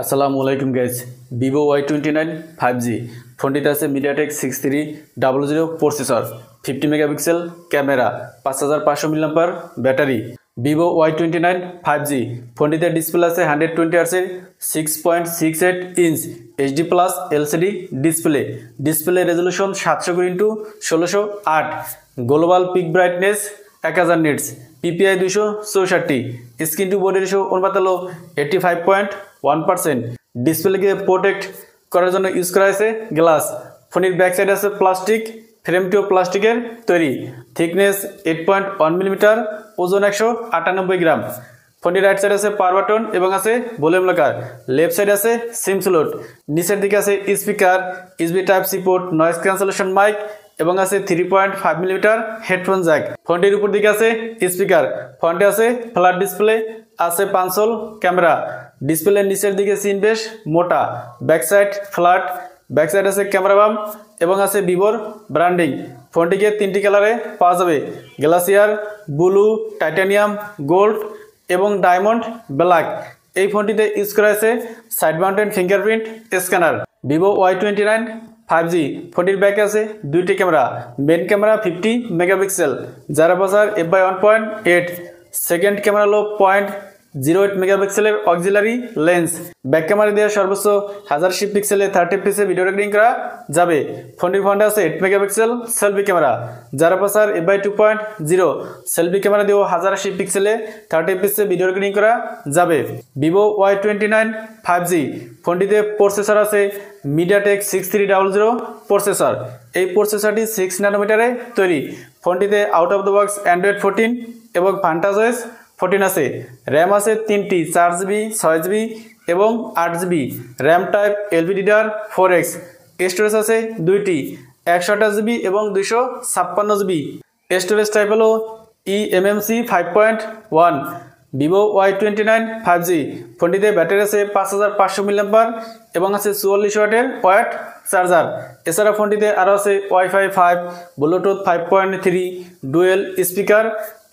আসসালামু আলাইকুম guys. Vivo Y29 5G ফোনটিতে আছে MediaTek 6300 processor, 50 megapixel camera, 5500 milliampere battery. Vivo Y29 5G ফোনটিতে ডিসপ্লে আছে 120 হার্টজের 6.68 inch HD plus LCD display resolution 700x1608, global peak brightness 1000 nits, PPI 264, screen to body ratio অনুপাত হলো 85.1%। ডিসপ্লেকে protect করার জন্য use করা হয়েছে গ্লাস। ফোনের ব্যাক সাইড আছে প্লাস্টিক, ফ্রেমটিও প্লাস্টিকের তৈরি, থিকনেস 8.1 মিলিমিটার, ওজন 198 গ্রাম। ফোনটির রাইট সাইড আছে পাওয়ার বাটন এবং আছে ভলিউম লকার, লেফট সাইড আছে সিম স্লট, নিচের দিকে আছে speaker, USB type C port, noise cancellation mic এবং আছে 3.5 মিলিমিটার হেডফোন জ্যাক। ফোনটির উপর দিকে আছে স্পিকার, ফোনটি আছে ফ্ল্যাট ডিসপ্লে, আছে পাঁচল ক্যামেরা। ডিসপ্লের নিচের দিকে সিন বেশ মোটা, back side flat, back side আছে ক্যামেরা বাম এবং আছে ভিভোর ব্র্যান্ডিং। ফোনটিকে 3টি কালারে পাওয়া যাবে, গ্লাসিয়ার, ব্লু, টাইটানিয়াম, গোল্ড এবং ডায়মন্ড ব্ল্যাক। এই ফোনটিতে ইউজ করা হয়েছে side mountain fingerprint scanner. Vivo Y29 5G ফোনটির ব্যাকে আছে দুইটি ক্যামেরা, মেন ক্যামেরা 50 মেগাপিক্সেল, যার আপারচার f/1.8, সেকেন্ড ক্যামেরা হলো 0.08 মেগাপিক্সেলের অক্সিলারি লেন্স। ব্যাক ক্যামেরা দিয়ে সর্বোচ্চ 1080 পিক্সেলে 30 fps ভিডিও রেকর্ডিং করা যাবে। ফোনটির ফ্রন্টে আছে 8 মেগাপিক্সেল সেলফি ক্যামেরা, যার আপারচার f/2.0, সেলফি ক্যামেরা দিয়েও 1080 পিক্সেলে 30 fps ভিডিও রেকর্ডিং করা যাবে। ভিভো Y29 5G ফোনটিতে প্রসেসর আছে মিডিয়াটেক 6300 প্রসেসর। এই প্রসেসরটি 6 ন্যানোমিটারে তৈরি। ফোনটিতে out of the box Android 14 এবং ফান্টাজওয়েস 14 আছে। র্যাম আছে 3টি, 4GB, 6GB এবং 8GB। RAM type LPDDR4X। Storage আছে 2টি, 128GB এবং 256GB। স্টোরেজ টাইপ হলো eMMC 5.1। ভিভো Y29 5G ফোনটিতে ব্যাটারি আছে 5500 মিলিঅ্যাম্পিয়ার এবং আছে 44 ওয়াটের ওয়্যাট চার্জার। এছাড়া ফোনটিতে আরও আছে Wi-Fi 5, ব্লুটুথ 5.3, ডুয়েল স্পিকার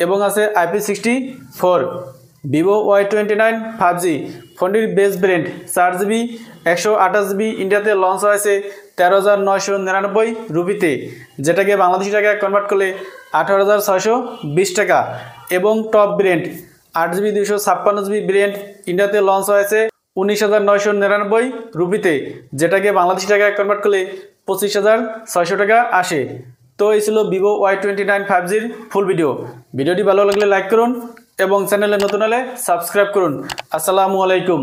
এবং আছে IP64। ভিভো Y29 5G ফোনটির বেস ভেরিয়েন্ট 4GB 128GB ইন্ডিয়াতে লঞ্চ হয়েছে 13,999 রুপিতে, যেটাকে বাংলাদেশি টাকায় কনভার্ট করলে 18,620 টাকা। এবং top variant 8GB 256GB variant ইন্ডিয়াতে লঞ্চ হয়েছে 19,999 রুপিতে, যেটাকে বাংলাদেশি টাকায় কনভার্ট করলে 25,600 টাকা আসে। তো এই ছিল ভিভো Y29 5Gর ফুল ভিডিওটি ভালো লাগলে লাইক করুন এবং চ্যানেলে নতুন হলে সাবস্ক্রাইব করুন। আসসালামু আলাইকুম।